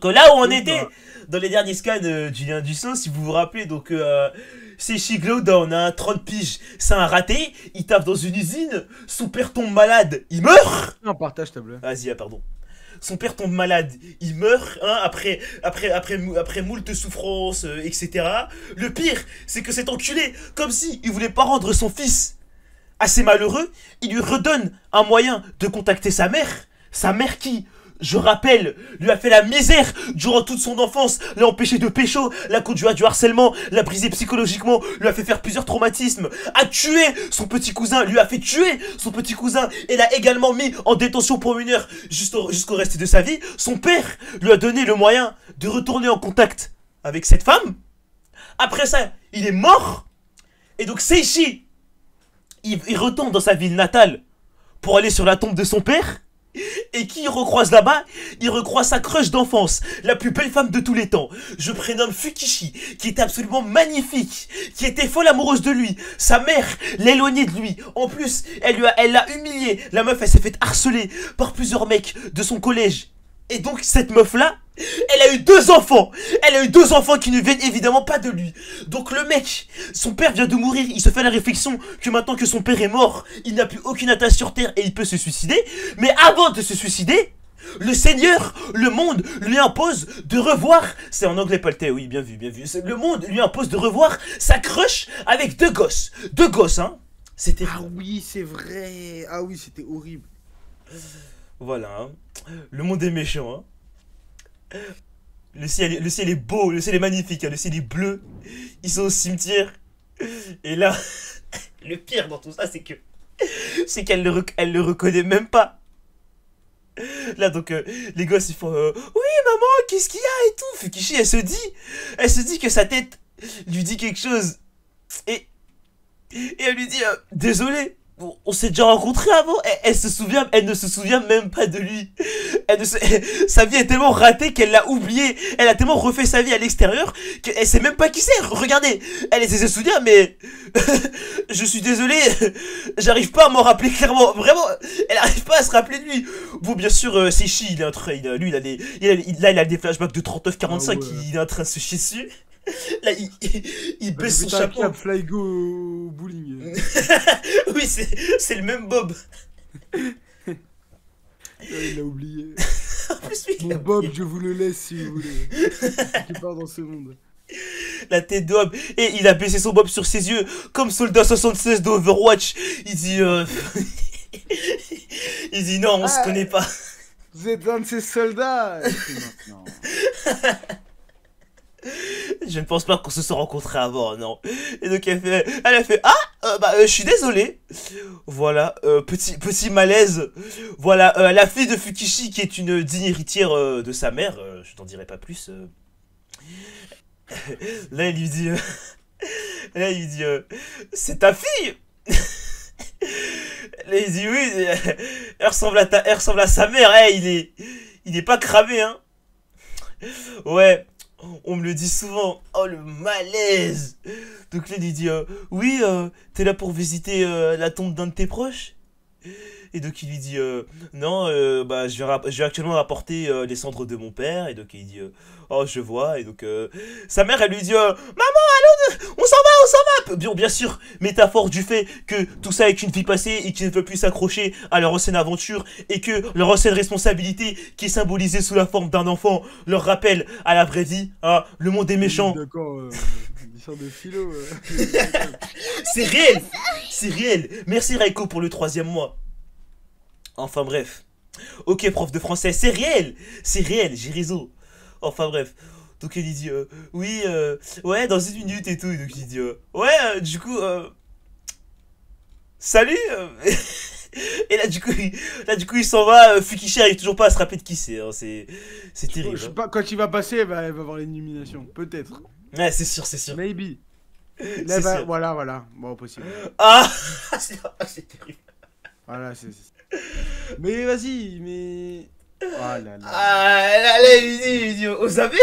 Donc là où on Oui, était, bah. dans les derniers scans du lien du sang, si vous vous rappelez, donc c'est Glowdown, hein, 30 piges, c'est un raté, il tape dans une usine, son père tombe malade, il meurt. Non, partage, s'il te plaît. Vas-y, ah, pardon. Son père tombe malade, il meurt, hein, après moult souffrances, etc. Le pire, c'est que cet enculé, comme si il voulait pas rendre son fils assez malheureux, il lui redonne un moyen de contacter sa mère qui, je rappelle, lui a fait la misère durant toute son enfance, l'a empêché de pécho, l'a conduit à du harcèlement, l'a brisé psychologiquement, lui a fait faire plusieurs traumatismes, a tué son petit cousin, lui a fait tuer son petit cousin et l'a également mis en détention pour mineur jusqu'au reste de sa vie. Son père lui a donné le moyen de retourner en contact avec cette femme. Après ça, il est mort. Et donc Seishi, il retourne dans sa ville natale pour aller sur la tombe de son père. Et qui il recroise là-bas? Il recroise sa crush d'enfance, la plus belle femme de tous les temps. Je prénomme Fukishi, qui était absolument magnifique, qui était folle amoureuse de lui. Sa mère l'éloignait de lui. En plus, elle l'a humilié. La meuf, elle s'est fait harceler par plusieurs mecs de son collège. Et donc, cette meuf-là, elle a eu deux enfants. Elle a eu deux enfants qui ne viennent évidemment pas de lui. Donc le mec, son père vient de mourir. Il se fait la réflexion que maintenant que son père est mort, il n'a plus aucune attache sur terre et il peut se suicider. Mais avant de se suicider, le Seigneur, le monde, lui impose de revoir. C'est en anglais paltais, oui, bien vu, bien vu. Le monde lui impose de revoir sa crush avec deux gosses. Deux gosses, hein. C'était. Ah oui, c'est vrai. Ah oui, c'était horrible. Voilà, hein. Le monde est méchant, hein. Le ciel est beau, le ciel est magnifique, hein, le ciel est bleu. Ils sont au cimetière. Et là, le pire dans tout ça, c'est qu'elle elle le reconnaît même pas. Là, donc, les gosses, ils font oui, maman, qu'est-ce qu'il y a et tout. Fukishi, elle se dit que sa tête lui dit quelque chose. Et, et elle lui dit désolé. On s'est déjà rencontrés avant. Elle ne se souvient même pas de lui. Sa vie est tellement ratée qu'elle l'a oublié. Elle a tellement refait sa vie à l'extérieur qu'elle sait même pas qui c'est. Regardez, elle essaie de se souvenir, mais je suis désolé, j'arrive pas à m'en rappeler clairement. Vraiment, elle arrive pas à se rappeler de lui. Bon, bien sûr, c'est Chi, il est en train, lui, il a des flashbacks de Ah 39-45, ouais. il est en train de se chier dessus. Là, il J'ai baisse son fait un chapeau. clap flygo au bowling. Oui, c'est le même Bob. Ah, il l'a oublié. En plus, lui, il Mon a Bob, oublié. je vous le laisse si vous voulez. Qui part dans ce monde. La tête de Bob. Et il a baissé son Bob sur ses yeux, comme Soldat 76 de Overwatch. Il dit, il dit non, on se Ah, connaît pas. vous êtes un de ces soldats. Et puis maintenant. Je ne pense pas qu'on se soit rencontrés avant, non. Et donc elle a fait, ah, je suis désolé. Voilà, petit malaise. Voilà, la fille de Fukishi qui est une digne héritière de sa mère. Je t'en dirai pas plus. Là, elle lui dit, là, il lui dit, c'est ta fille. Là, il dit oui. Elle ressemble à sa mère. Eh, il est pas cramé, hein. Ouais. On me le dit souvent. Oh, le malaise. Donc là, il dit oui, t'es là pour visiter la tombe d'un de tes proches. Et donc il lui dit non, je vais actuellement rapporter les cendres de mon père. Et donc il dit oh, je vois. Et donc sa mère, elle lui dit maman, allô, on s'en va. Bien sûr, métaphore du fait que tout ça est qu'une vie passée et qu'ils ne veulent plus s'accrocher à leur ancienne aventure et que leur ancienne responsabilité, qui est symbolisée sous la forme d'un enfant, leur rappelle à la vraie vie. Ah, le monde est Oui, méchant. d'accord. L'histoire de philo. C'est réel. C'est réel. Merci Raiko pour le 3e mois. Enfin bref. Ok, prof de français, c'est réel, j'ai raison. Enfin bref. Donc elle dit oui, ouais, dans 1 minute et tout. Donc il dit ouais, du coup, salut. Et là du coup il s'en va. Fukishi arrive toujours pas à se rappeler de qui c'est. Hein, c'est Je terrible. sais Hein. pas, quand il va passer, elle va avoir l'élimination. Peut-être. Ouais, c'est sûr, c'est sûr. Maybe. Là, C'est sûr. voilà. Bon, possible. Ah, c'est terrible. Voilà, c'est. Mais vas-y, mais. Oh là là. Ah, là, il dit Osabe.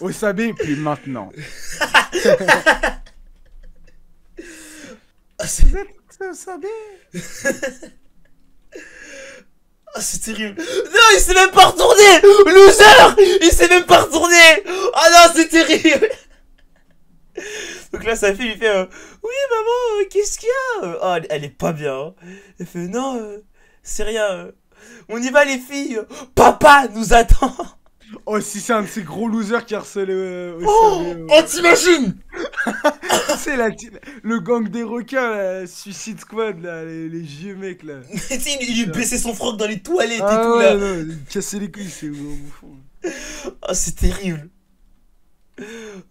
Osabe, plus maintenant. Ah, c'est Vous êtes Osabe. Ah, c'est terrible. Non, il s'est même pas retourné. Loser. Il s'est même pas retourné. Ah non, c'est terrible. Donc là, sa fille lui fait oui, maman, qu'est-ce qu'il y a? Ah, elle est pas bien. Hein. Elle fait non, c'est rien. On y va, les filles. Papa nous attend. Oh, si c'est un de ces gros losers qui harcèle Oh, t'imagines? C'est le gang des requins, là, Suicide Squad, là, les vieux mecs, là. Tu sais, il lui baissait son froc dans les toilettes Ah et tout, ouais, là. non, il cassait les couilles, c'est bouffon. Ah, c'est terrible.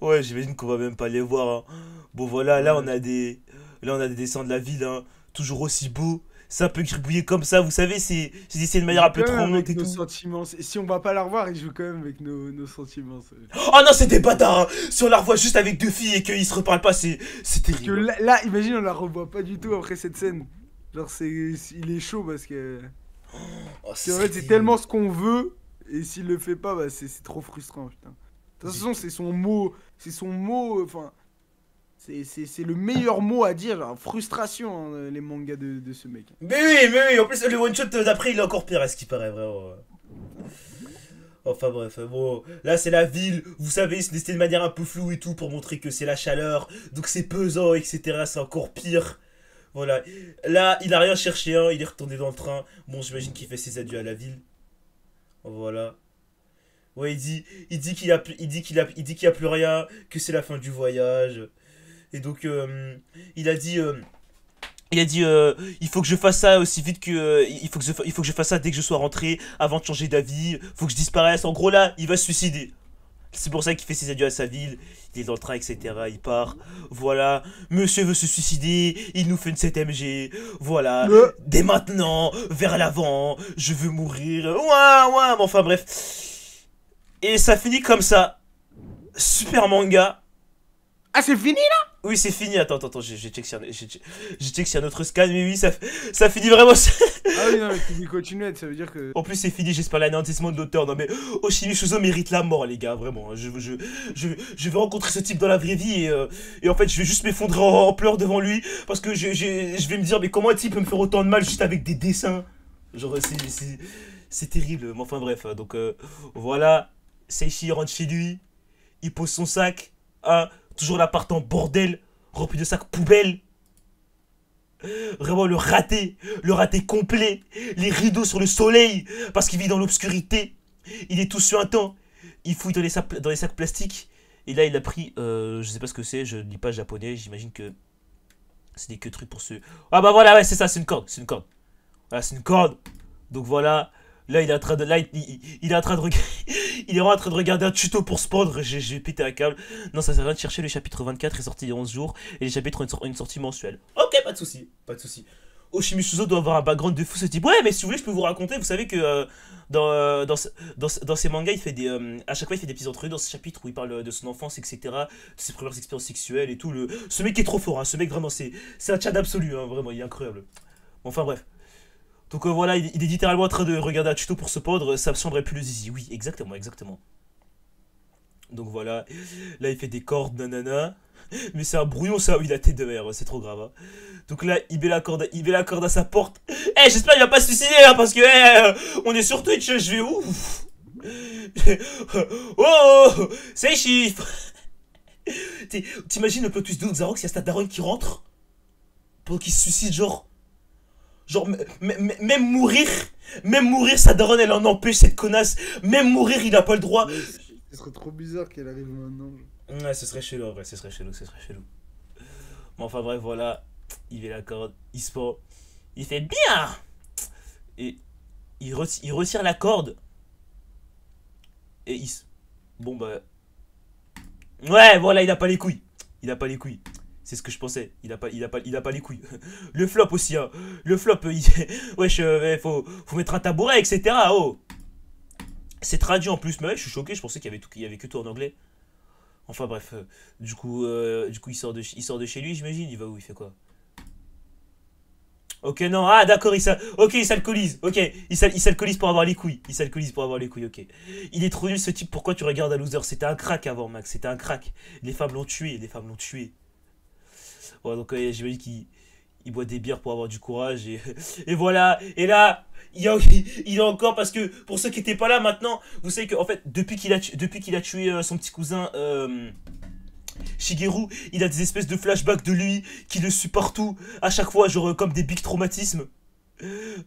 Ouais, j'imagine qu'on va même pas les voir. Hein. Bon, voilà, là, on a des dessins de la ville, hein, toujours aussi beaux. C'est un peu gribouillé comme ça, vous savez, c'est dessiné de manière un peu tremblante et nos tout. sentiments. Et si on va pas la revoir, il joue quand même avec nos sentiments. Oh non, c'est des bâtards hein. Si on la revoit juste avec deux filles et qu'ils se reparlent pas, c'est Parce que terrible. là, imagine, on la revoit pas du tout après cette scène. Genre, il est chaud parce que. Oh, Parce qu'en fait, c'est tellement ce qu'on veut, et s'il le fait pas, bah, c'est trop frustrant, putain. De toute façon, c'est son mot, enfin. C'est le meilleur mot à dire, genre, frustration, hein, les mangas de ce mec. Mais oui, en plus, le one-shot d'après, il est encore pire à ce qui paraît, vraiment. Enfin bref, bon, là c'est la ville, vous savez, c'est dessiné de manière un peu floue et tout pour montrer que c'est la chaleur, donc c'est pesant, etc. C'est encore pire. Voilà, là il a rien cherché, hein, il est retourné dans le train. Bon, j'imagine qu'il fait ses adieux à la ville. Voilà. Ouais, il dit qu'il y a plus rien, que c'est la fin du voyage. Et donc, il a dit. Il faut que je fasse ça aussi vite que. Il faut que je fasse ça dès que je sois rentré, avant de changer d'avis. Faut que je disparaisse. En gros, là, il va se suicider. C'est pour ça qu'il fait ses adieux à sa ville. Il est dans le train, etc. Il part. Voilà. Monsieur veut se suicider. Il nous fait une 7MG. Voilà. Dès maintenant, vers l'avant. Je veux mourir. Ouais, mais enfin, bref. Et ça finit comme ça. Super manga. Ah, c'est fini là? Oui, c'est fini. Attends, j'ai checké s'il y a un autre scan. Mais oui, ça finit vraiment. Ah oui, non, mais tu dis continuer, ça veut dire que. En plus, c'est fini, j'espère l'anéantissement de l'auteur. Non, mais Oshimi Shuzo mérite la mort, les gars, vraiment. Je vais rencontrer ce type dans la vraie vie et en fait, je vais juste m'effondrer en pleurs devant lui parce que je vais me dire, mais comment un type peut me faire autant de mal juste avec des dessins? Genre, c'est terrible. Mais enfin, bref. Donc, voilà. Seishi rentre chez lui. Il pose son sac. Hein, toujours l'appart en bordel, rempli de sacs poubelles. Vraiment le raté complet. Les rideaux sur le soleil, parce qu'il vit dans l'obscurité. Il est tout suintant. Il fouille dans les sacs plastiques. Et là, il a pris, je sais pas ce que c'est, je lis pas japonais, j'imagine que c'est des que trucs pour ceux. Ah bah voilà, ouais, c'est ça, c'est une corde. Voilà, c'est une corde. Donc voilà. Là, il est en train de, il est en train de regarder, il est en train de regarder un tuto pour se pendre. J'ai pété un câble. Non, ça sert à rien de chercher. Le chapitre 24 est sorti il y a 11 jours et les chapitres ont une sortie mensuelle. Ok, pas de souci. Oshimi Shuzo doit avoir un background de fou, ce type. Ouais, mais si vous voulez, je peux vous raconter. Vous savez que dans ses mangas, il fait des, à chaque fois, il fait des petits entrevues dans ce chapitre où il parle de son enfance, etc., de ses premières expériences sexuelles et tout. Ce mec est trop fort. Hein. Ce mec, vraiment, c'est un tchad absolu. Hein, vraiment, il est incroyable. Enfin, bref. Donc voilà, il est littéralement en train de regarder un tuto pour se pendre, sa chambre est plus le zizi. Oui, exactement. Donc voilà, là il fait des cordes, nanana. Mais c'est un brouillon ça, oui, la tête de mer, c'est trop grave. Hein. Donc là, il met la corde à sa porte. Eh, j'espère qu'il va pas se suicider là, parce que on est sur Twitch, je vais où? Oh, c'est chiffre. T'imagines le plot twist de Xarox, il y a cette daronne qui rentre pour qu'il se suicide, genre, même mourir, sa daronne, elle en empêche, cette connasse. Même mourir, il a pas le droit. Ce serait trop bizarre qu'elle arrive maintenant. Ouais, ce serait chelou, en vrai, ce serait chelou. Mais enfin, bref, voilà. Il met la corde, il se pend. Il fait bien. Et il retire la corde. Et bon, bah. Ouais, voilà, il a pas les couilles. C'est ce que je pensais. Il a pas les couilles. Le flop aussi, hein. Le flop, wesh, faut mettre un tabouret, etc. Oh. C'est traduit en plus, mais ouais, je suis choqué, je pensais qu'il y avait que tout en anglais. Enfin bref, du coup il sort de chez lui, j'imagine. Il va où? Il fait quoi? Ok, non, ah d'accord, il s'alcoolise. Ok, il s'alcoolise pour avoir les couilles. Ok. Il est trop nul ce type, pourquoi tu regardes un loser? C'était un crack avant, Max, c'était un crack. Les femmes l'ont tué. Ouais, donc j'imagine qu'il il boit des bières pour avoir du courage et voilà. Et là, il y a encore parce que pour ceux qui étaient pas là maintenant, vous savez que en fait depuis qu'il a tué son petit cousin Shigeru, il a des espèces de flashbacks de lui qui le suit partout à chaque fois, genre comme des big traumatismes.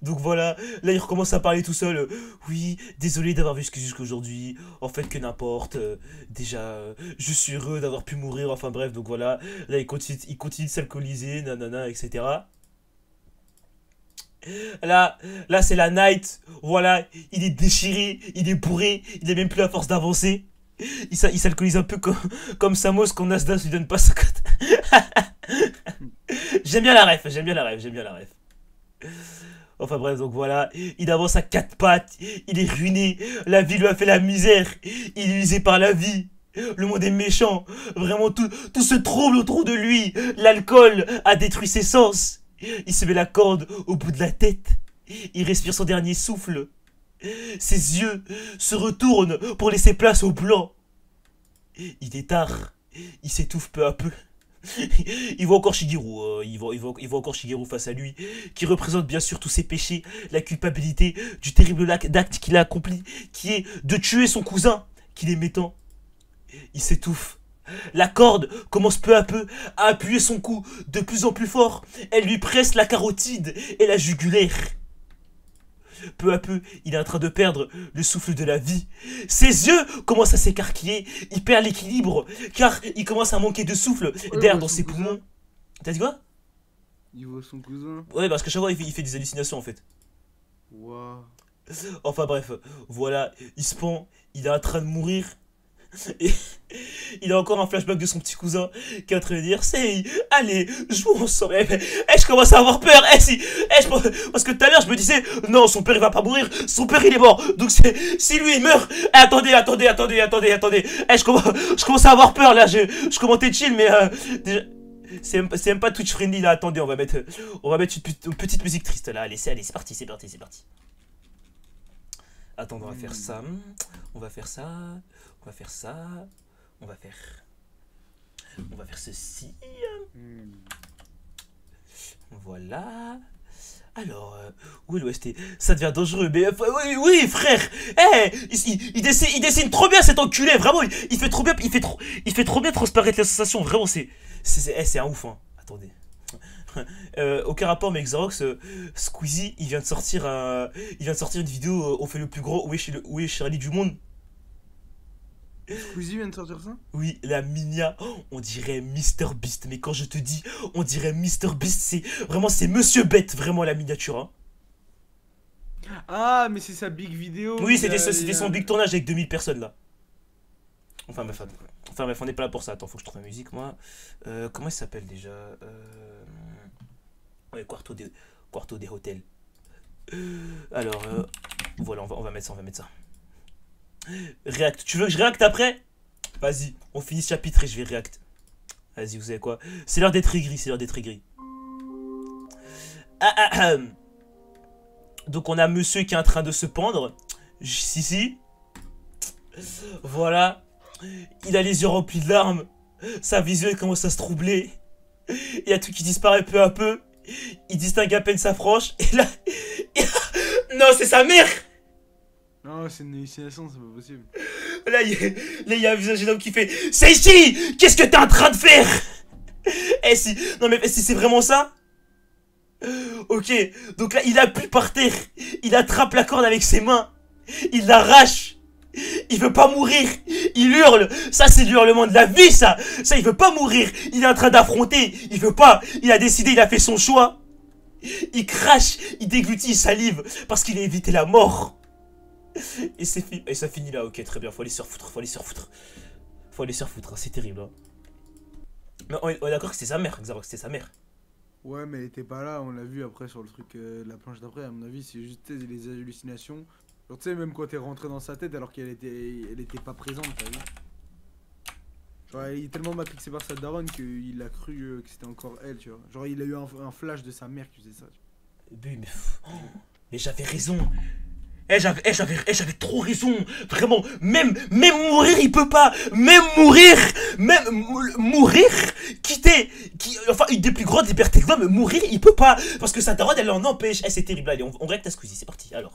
Donc voilà, là il recommence à parler tout seul. Oui, désolé d'avoir vu ce que jusqu'à aujourd'hui. En fait, que n'importe. Déjà, je suis heureux d'avoir pu mourir. Enfin bref, donc voilà. Là il continue de s'alcooliser, nanana, etc. Là c'est la night. Voilà, il est déchiré, il est bourré, il a même plus la force d'avancer. Il s'alcoolise un peu comme Samos quand Nasdaq lui donne pas sa cote. J'aime bien la ref, j'aime bien la ref, j'aime bien la ref. Enfin bref, donc voilà, il avance à quatre pattes, il est ruiné, la vie lui a fait la misère, il est usé par la vie, le monde est méchant, vraiment tout se trouble autour de lui, l'alcool a détruit ses sens, il se met la corde au bout de la tête, il respire son dernier souffle, ses yeux se retournent pour laisser place au blanc, il est tard, il s'étouffe peu à peu. Il voit encore Shigeru, il voit encore Shigeru face à lui, qui représente bien sûr tous ses péchés, la culpabilité du terrible acte qu'il a accompli, qui est de tuer son cousin, qu'il aimait tant. Il s'étouffe. La corde commence peu à peu à appuyer son cou de plus en plus fort. Elle lui presse la carotide et la jugulaire. Peu à peu, il est en train de perdre le souffle de la vie. Ses yeux commencent à s'écarquiller, il perd l'équilibre, car il commence à manquer de souffle, d'air dans ses poumons. T'as dit quoi? Il voit son cousin. Ouais, parce qu'à chaque fois, il fait des hallucinations, en fait. Waouh. Enfin bref, voilà, il se pend, il est en train de mourir. Et il a encore un flashback de son petit cousin qui est en train de dire c'est allez jouons ensemble. Je commence à avoir peur. Parce que tout à l'heure je me disais non, son père il va pas mourir, son père il est mort, donc si lui il meurt, attendez, je commence à avoir peur là. Je commentais chill mais déjà c'est même pas Twitch friendly là. Attendez, on va mettre une petite musique triste là. Allez c'est parti. Attends, on va faire ça, on va faire ceci. Voilà. Alors, où est l'OST? Ça devient dangereux, mais oui frère. Il dessine trop bien cet enculé, vraiment. Il fait trop bien transparaître les sensations. Vraiment, c'est un ouf. Hein. Attendez. Aucun rapport, mais Xerox, Squeezie, il vient de sortir une vidéo. On fait le plus gros où est Shirley du monde. Squeezie vient de sortir ça? Oui, la Minia, on dirait Mister Beast. Mais quand je te dis, on dirait Mister Beast, c'est Monsieur Bête, vraiment la miniature. Hein. Ah, mais c'est sa big vidéo. Oui, c'était son big tournage avec 2000 personnes là. Enfin bref, on n'est pas là pour ça. Attends, faut que je trouve la musique, moi. Comment il s'appelle déjà Ouais, Quarto des Hotels. Alors, voilà, on va mettre ça. React. Tu veux que je réacte après? Vas-y, on finit ce chapitre et je vais react. Vas-y, vous savez quoi? C'est l'heure d'être aigri, Donc on a monsieur qui est en train de se pendre. Ici. Voilà. Il a les yeux remplis de larmes. Sa vision commence à se troubler. Il y a tout qui disparaît peu à peu. Il distingue à peine sa frange. Et là... Non, c'est sa mère! Non, c'est une hallucination, c'est pas possible. Là, il y a un visage d'homme qui fait c'est ici. Qu'est-ce que t'es en train de faire? Si. Non, mais si c'est vraiment ça. Ok, donc là, il appuie par terre. Il attrape la corde avec ses mains. Il l'arrache. Il veut pas mourir. Il hurle. Ça, c'est l'hurlement de la vie, ça. Ça, il veut pas mourir. Il est en train d'affronter. Il veut pas. Il a décidé, il a fait son choix. Il crache. Il déglutit, il salive. Parce qu'il a évité la mort. Et ça finit là, ok, très bien, faut aller se refoutre, hein, c'est terrible. Hein. Mais on est d'accord que c'était sa mère, Xarox, c'était sa mère. Ouais, mais elle était pas là, on l'a vu après sur le truc, la planche d'après, à mon avis, c'est juste les hallucinations. Genre, tu sais, même quand t'es rentré dans sa tête alors qu'elle était pas présente, t'as vu. Genre, il est tellement matrixé par sa daronne qu'il a cru que c'était encore elle, tu vois. Genre, il a eu un flash de sa mère qui faisait ça, tu vois. Mais j'avais raison. J'avais trop raison. Vraiment, même mourir, il peut pas. Même mourir, enfin, une des plus grandes libertés de l'homme, mourir, il peut pas. Parce que sa daronne, elle en empêche. C'est terrible. Allez, on règle ta Squeezie, c'est parti. Alors.